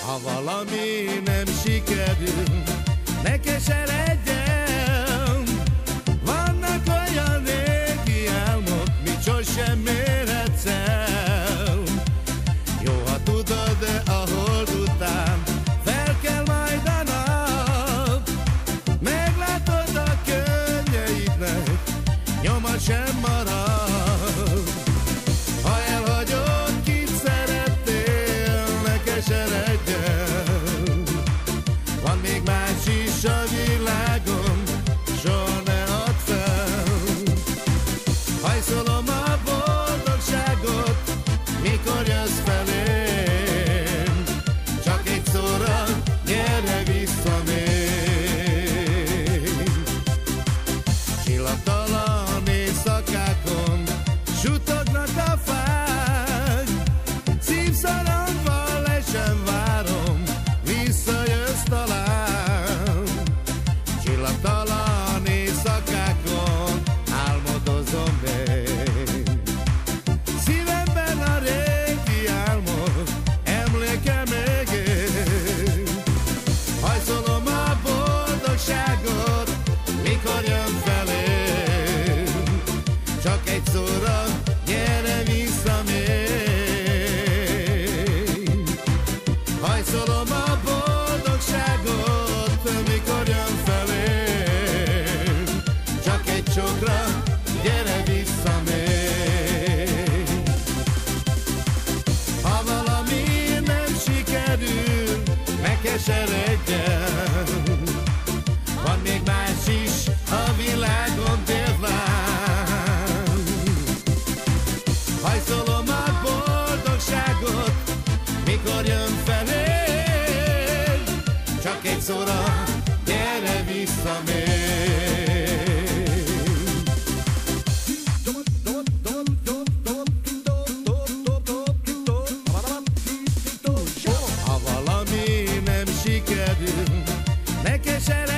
Ha valami nem sikerül, ne keseredjen. Vannak olyan régi álmok, mit sosem érhetsz el. Jó, ha tudod, de a hold után fel kell majd a nap. Meglátod a könnyeidnek, nyoma sem marad. Ha elhagyod, kit szerettél, ne keseredjen. Van még más is a világon, soha ne add fel. Hajszolom a boldogságot, mikor jössz felém. Csak egy szóra, gyere vissza még. Csillagtalan éjszakákon suttognak a fák. Szívszorongva le sem várom, visszajössz talán. Csillagtalan éjszakákon álmodozom még. Szívemben a régi álmok, emléke még él. Hajszolom a boldogságot, mikor jön felém. Csak egy szóra, gyere vissza még. Hajszolom a boldogságot, mikor jön felém. Csak egy csókra, gyere vissza még. Ha valami nem sikerül, ne keseredjen. Van még más is a világon, térlám. Hajszolom a boldogságot, mikor jön felém. Csak egy szóra, gyere vissza még. Ha valami nem sikerül, ne keseredjen.